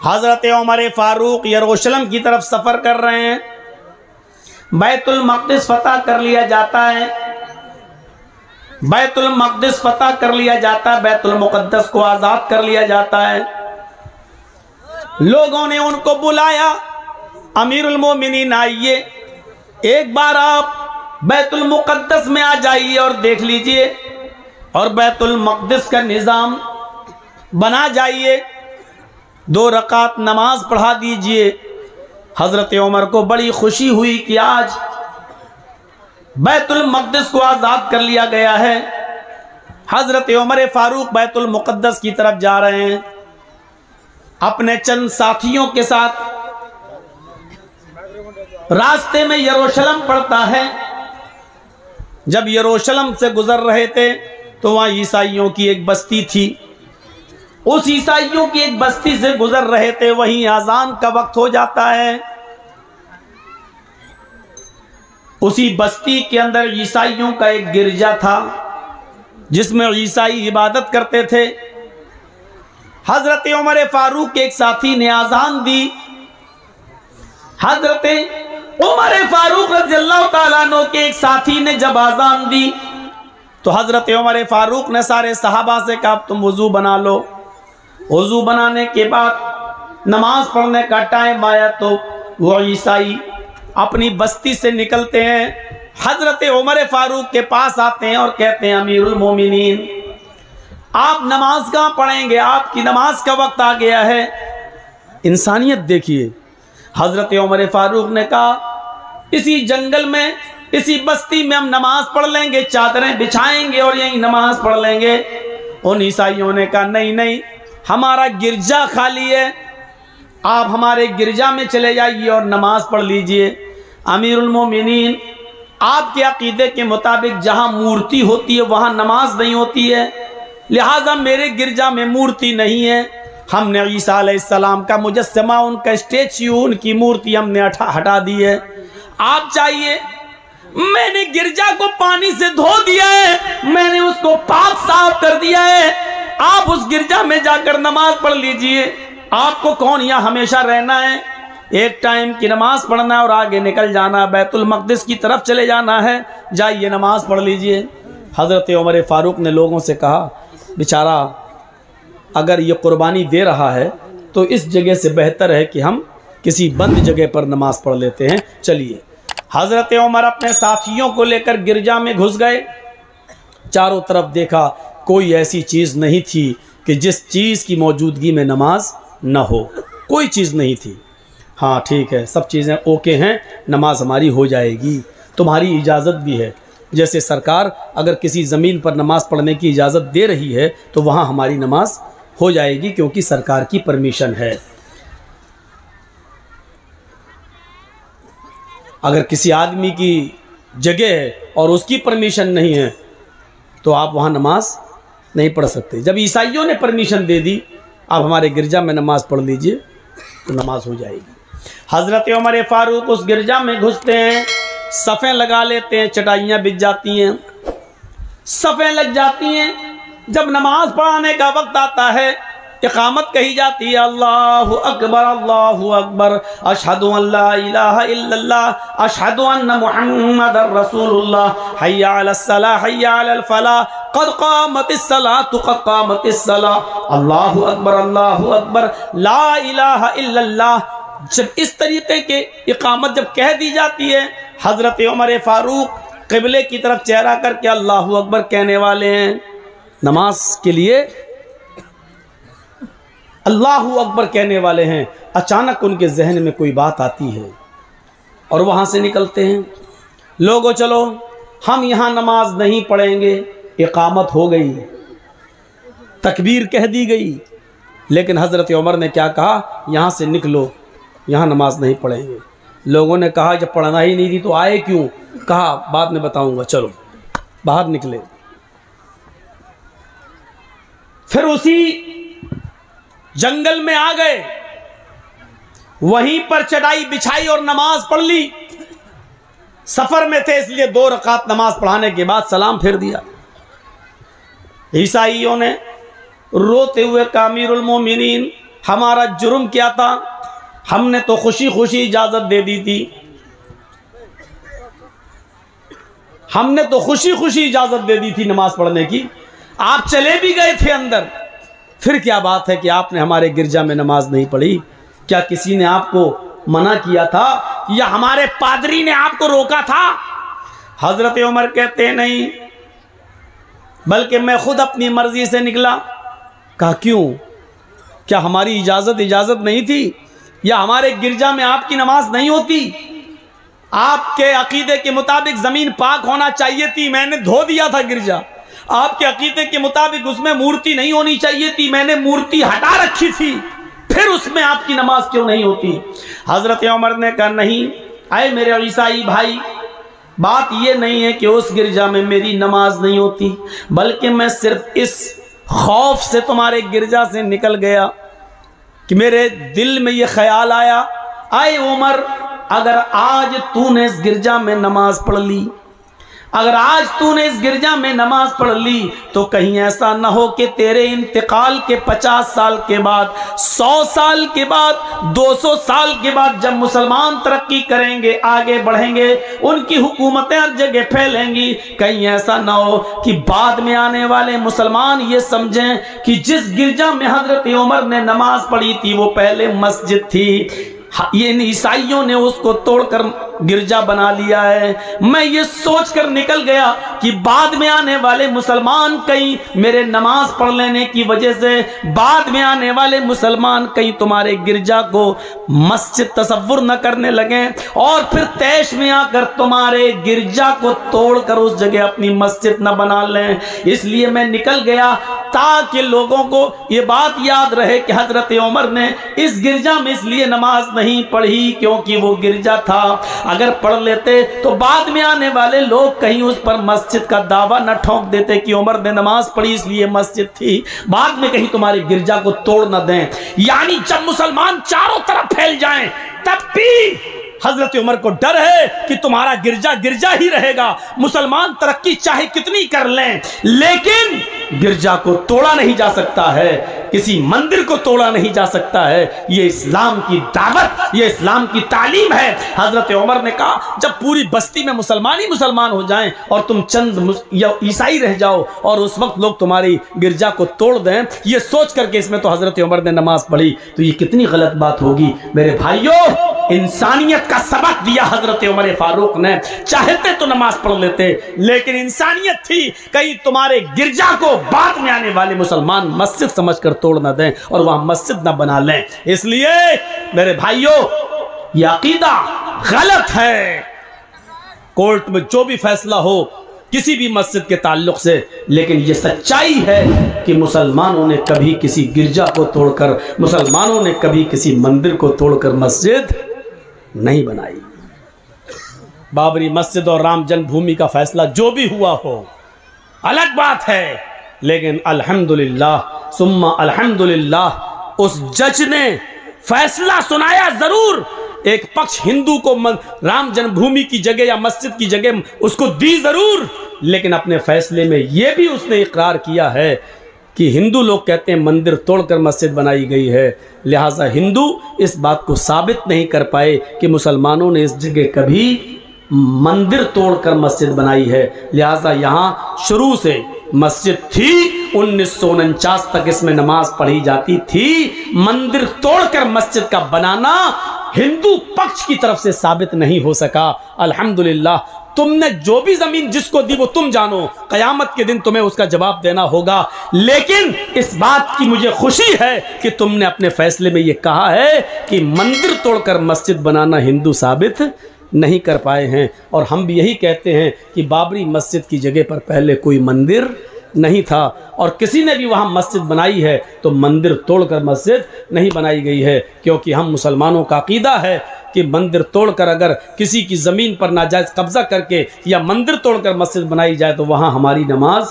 हजरत उमर फारूक यरूशलेम की तरफ सफर कर रहे हैं। बैतुल मक़दिस फतह कर लिया जाता है, बैतुल मक़दिस फतह कर लिया जाता है, बैतुल मुक़द्दस को आज़ाद कर लिया जाता है। लोगों ने उनको बुलाया, अमीरुल मोमिनीन आइए, एक बार आप बैतुल मुक़द्दस में आ जाइए और देख लीजिए और बैतुल मक़दिस का निज़ाम बना जाइए, 2 रकात नमाज पढ़ा दीजिए। हज़रत उमर को बड़ी खुशी हुई कि आज बैतुल मक़दिस को आज़ाद कर लिया गया है। हज़रत उमर फारूक बैतुल मुक़द्दस की तरफ जा रहे हैं अपने चंद साथियों के साथ। रास्ते में यरूशलेम पड़ता है। जब यरूशलेम से गुजर रहे थे तो वहाँ ईसाइयों की एक बस्ती थी। उस ईसाइयों की एक बस्ती से गुजर रहे थे, वहीं अजान का वक्त हो जाता है। उसी बस्ती के अंदर ईसाइयों का एक गिरजा था जिसमें ईसाई इबादत करते थे। हजरत उमर फारूक के एक साथी ने अजान दी। हजरत उमर फारूक रज़ियल्लाहु ताला अन्हु के एक साथी ने जब अजान दी तो हजरत उमर फारूक ने सारे सहाबा से कहा तुम वुजू बना लो। वुजू बनाने के बाद नमाज पढ़ने का टाइम आया तो वो ईसाई अपनी बस्ती से निकलते हैं, हजरत उमर फारूक के पास आते हैं और कहते हैं अमीरुल मोमिनीन आप नमाज कहाँ पढ़ेंगे, आपकी नमाज का वक्त आ गया है। इंसानियत देखिए। हजरत उमर फारूक ने कहा इसी जंगल में, इसी बस्ती में हम नमाज पढ़ लेंगे, चादरें बिछाएंगे और यहीं नमाज पढ़ लेंगे। उन ईसाइयों ने कहा नहीं नहीं, हमारा गिरजा खाली है, आप हमारे गिरजा में चले जाइए और नमाज पढ़ लीजिए। अमीरुल मोमिनीन आपके अकीदे के मुताबिक जहाँ मूर्ति होती है वहाँ नमाज नहीं होती है, लिहाजा मेरे गिरजा में मूर्ति नहीं है। हमने ईसा अलैहिस्सलाम का मुजस्समा, उनका स्टेच्यू, उनकी मूर्ति हमने हटा दी है। आप चाहिए, मैंने गिरजा को पानी से धो दिया है, मैंने उसको पाक साफ कर दिया है, आप उस गिरजा में जाकर नमाज पढ़ लीजिए। आपको कौन यहाँ हमेशा रहना है, एक टाइम की नमाज पढ़ना है और आगे निकल जाना, बैतुल मक़दिस की तरफ चले जाना है, जाइए नमाज पढ़ लीजिए। हज़रत उमर फारूक ने लोगों से कहा बेचारा अगर ये कुर्बानी दे रहा है तो इस जगह से बेहतर है कि हम किसी बंद जगह पर नमाज पढ़ लेते हैं, चलिए। हज़रत उमर अपने साथियों को लेकर गिरजा में घुस गए। चारों तरफ देखा, कोई ऐसी चीज़ नहीं थी कि जिस चीज़ की मौजूदगी में नमाज न हो, कोई चीज़ नहीं थी। हाँ ठीक है, सब चीज़ें ओके हैं, नमाज हमारी हो जाएगी, तुम्हारी इजाज़त भी है। जैसे सरकार अगर किसी ज़मीन पर नमाज पढ़ने की इजाज़त दे रही है तो वहाँ हमारी नमाज हो जाएगी क्योंकि सरकार की परमिशन है। अगर किसी आदमी की जगह है और उसकी परमिशन नहीं है तो आप वहाँ नमाज नहीं पढ़ सकते। जब ईसाइयों ने परमिशन दे दी आप हमारे गिरजा में नमाज पढ़ लीजिए तो नमाज हो जाएगी। हज़रत उमर फारूक उस गिरजा में घुसते हैं, सफ़ें लगा लेते हैं, चटाइयाँ बिछ जाती हैं, सफ़ें लग जाती हैं। जब नमाज पढ़ाने का वक्त आता है, इक़ामत कही जाती है, अल्लाहु अकबर अल्लाहु अकबर, अशहदु अल्ला इलाहा इल्लल्लाह, अशहदु अन्ना मुहम्मदर रसूलुल्लाह, हय्या अलस सलाह हय्या अलल फलाह, क़द क़ामतिस सलातु क़द क़ामतिस सलाह, अल्लाहु अकबर ला इलाहा इल्लल्लाह। जब इस तरीके के इक़ामत जब कह दी जाती है, हज़रत उमर फारूक क़िबले की तरफ चेहरा करके अल्लाहु अकबर कहने वाले हैं। नमाज के लिए अल्लाहु अकबर कहने वाले हैं। अचानक उनके जहन में कोई बात आती है और वहाँ से निकलते हैं, लोगों चलो हम यहाँ नमाज नहीं पढ़ेंगे। इक़ामत हो गई, तकबीर कह दी गई, लेकिन हज़रत उमर ने क्या कहा, यहाँ से निकलो, यहाँ नमाज नहीं पढ़ेंगे। लोगों ने कहा जब पढ़ना ही नहीं थी तो आए क्यों, कहा बाद में बताऊंगा, चलो बाहर निकले। फिर उसी जंगल में आ गए, वहीं पर चटाई बिछाई और नमाज पढ़ ली। सफर में थे इसलिए 2 रकात नमाज पढ़ाने के बाद सलाम फेर दिया। ईसाइयों ने रोते हुए कहा अमीरुल मोमिनीन हमारा जुर्म क्या था? हमने तो खुशी खुशी इजाजत दे दी थी, हमने तो खुशी खुशी इजाजत दे दी थी नमाज पढ़ने की। आप चले भी गए थे अंदर, फिर क्या बात है कि आपने हमारे गिरजा में नमाज नहीं पढ़ी? क्या किसी ने आपको मना किया था या हमारे पादरी ने आपको रोका था? हजरत उमर कहते नहीं, बल्कि मैं खुद अपनी मर्जी से निकला। कहा क्यों? क्या हमारी इजाजत नहीं थी या हमारे गिरजा में आपकी नमाज नहीं होती? आपके अकीदे के मुताबिक जमीन पाक होना चाहिए थी, मैंने धो दिया था गिरजा। आपके अकीदे के मुताबिक उसमें मूर्ति नहीं होनी चाहिए थी, मैंने मूर्ति हटा रखी थी, फिर उसमें आपकी नमाज क्यों नहीं होती? हजरत उमर ने कहा नहीं, आए मेरे ईसाई भाई, बात यह नहीं है कि उस गिरजा में मेरी नमाज नहीं होती, बल्कि मैं सिर्फ इस खौफ से तुम्हारे गिरजा से निकल गया कि मेरे दिल में यह ख्याल आया, आए उमर, अगर आज तूने इस गिरजा में नमाज पढ़ ली, अगर आज तूने इस गिरजा में नमाज पढ़ ली, तो कहीं ऐसा ना हो कि तेरे इंतकाल के 50 साल के बाद, 100 साल के बाद, 200 साल के बाद जब मुसलमान तरक्की करेंगे, आगे बढ़ेंगे, उनकी हुकूमतें हर जगह फैलेंगी, कहीं ऐसा ना हो कि बाद में आने वाले मुसलमान ये समझें कि जिस गिरजा में हजरत उमर ने नमाज पढ़ी थी वो पहले मस्जिद थी, ये ईसाइयों ने उसको तोड़कर गिरजा बना लिया है। मैं ये सोचकर निकल गया कि बाद में आने वाले मुसलमान कहीं मेरे नमाज पढ़ लेने की वजह से, बाद में आने वाले मुसलमान कहीं तुम्हारे गिरजा को मस्जिद तसव्वुर न करने लगे और फिर तैश में आकर तुम्हारे गिरजा को तोड़कर उस जगह अपनी मस्जिद न बना लें। इसलिए मैं निकल गया ताकि लोगों को ये बात याद रहे कि हजरत उमर ने इस गिरजा में इसलिए नमाज नहीं पढ़ी क्योंकि वो गिरजा था, अगर पढ़ लेते तो बाद में आने वाले लोग कहीं उस पर मस्जिद का दावा न ठोक देते कि उमर ने नमाज पढ़ी इसलिए मस्जिद थी, बाद में कहीं तुम्हारे गिरजा को तोड़ न दें। यानी जब मुसलमान चारों तरफ फैल जाएं तब भी हजरत उमर को डर है कि तुम्हारा गिरजा गिरजा ही रहेगा, मुसलमान तरक्की चाहे कितनी कर लें, लेकिन गिरजा को तोड़ा नहीं जा सकता है, किसी मंदिर को तोड़ा नहीं जा सकता है। ये इस्लाम की दावत, ये इस्लाम की तालीम है। हजरत उमर ने कहा जब पूरी बस्ती में मुसलमान ही मुसलमान हो जाएं और तुम चंद या ईसाई रह जाओ और उस वक्त लोग तुम्हारी गिरजा को तोड़ दें, ये सोच करके इसमें तो हजरत उमर ने नमाज पढ़ी, तो ये कितनी गलत बात होगी। मेरे भाइयों, इंसानियत का सबक दिया हजरत उमर फारूक ने, चाहते तो नमाज पढ़ लेते, लेकिन इंसानियत थी कहीं तुम्हारे गिरजा को बाद में आने वाले मुसलमान मस्जिद समझकर तोड़ न दें और वहां मस्जिद न बना लें। इसलिए मेरे भाइयों, यह अकीदा गलत है। कोर्ट में जो भी फैसला हो किसी भी मस्जिद के ताल्लुक से, लेकिन यह सच्चाई है कि मुसलमानों ने कभी किसी गिरजा को तोड़कर, मुसलमानों ने कभी किसी मंदिर को तोड़कर मस्जिद नहीं बनाई। बाबरी मस्जिद और राम जन्मभूमि का फैसला जो भी हुआ हो अलग बात है, लेकिन अल्हम्दुलिल्लाह सुम्मा अल्हम्दुलिल्लाह उस जज ने फैसला सुनाया जरूर। एक पक्ष हिंदू को राम जन्मभूमि की जगह या मस्जिद की जगह उसको दी जरूर, लेकिन अपने फैसले में यह भी उसने इकरार किया है कि हिंदू लोग कहते हैं मंदिर तोड़कर मस्जिद बनाई गई है, लिहाजा हिंदू इस बात को साबित नहीं कर पाए कि मुसलमानों ने इस जगह कभी मंदिर तोड़कर मस्जिद बनाई है। लिहाजा यहाँ शुरू से मस्जिद थी, 1949 तक इसमें नमाज पढ़ी जाती थी। मंदिर तोड़कर मस्जिद का बनाना हिंदू पक्ष की तरफ से साबित नहीं हो सका। अल्हम्दुलिल्लाह, तुमने जो भी जमीन जिसको दी वो तुम जानो, कयामत के दिन तुम्हें उसका जवाब देना होगा। लेकिन इस बात की मुझे खुशी है कि तुमने अपने फैसले में ये कहा है कि मंदिर तोड़कर मस्जिद बनाना हिंदू साबित नहीं कर पाए हैं। और हम भी यही कहते हैं कि बाबरी मस्जिद की जगह पर पहले कोई मंदिर नहीं था और किसी ने भी वहाँ मस्जिद बनाई है तो मंदिर तोड़कर मस्जिद नहीं बनाई गई है, क्योंकि हम मुसलमानों का अकीदा है कि मंदिर तोड़कर अगर किसी की ज़मीन पर नाजायज़ कब्ज़ा करके या मंदिर तोड़कर मस्जिद बनाई जाए तो वहाँ हमारी नमाज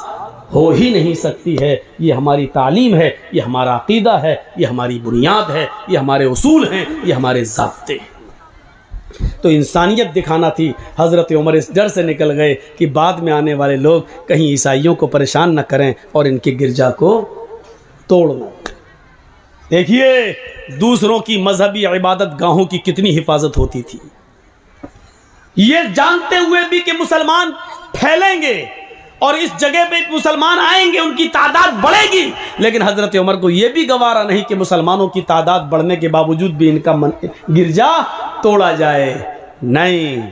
हो ही नहीं सकती है। ये हमारी तालीम है, ये हमारा अकीदा है, ये हमारी बुनियाद है, ये हमारे उसूल हैं, ये हमारे ज़ाब्ते हैं। तो इंसानियत दिखाना थी। हज़रत उमर इस डर से निकल गए कि बाद में आने वाले लोग कहीं ईसाइयों को परेशान न करें और इनके गिरजा को तोड़ न। देखिए दूसरों की मजहबी इबादत गाहों की कितनी हिफाजत होती थी, ये जानते हुए भी कि मुसलमान फैलेंगे और इस जगह पे मुसलमान आएंगे, उनकी तादाद बढ़ेगी, लेकिन हजरत उमर को यह भी गवारा नहीं कि मुसलमानों की तादाद बढ़ने के बावजूद भी इनका गिरजा तोड़ा जाए। नहीं,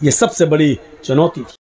ये सबसे बड़ी चुनौती थी।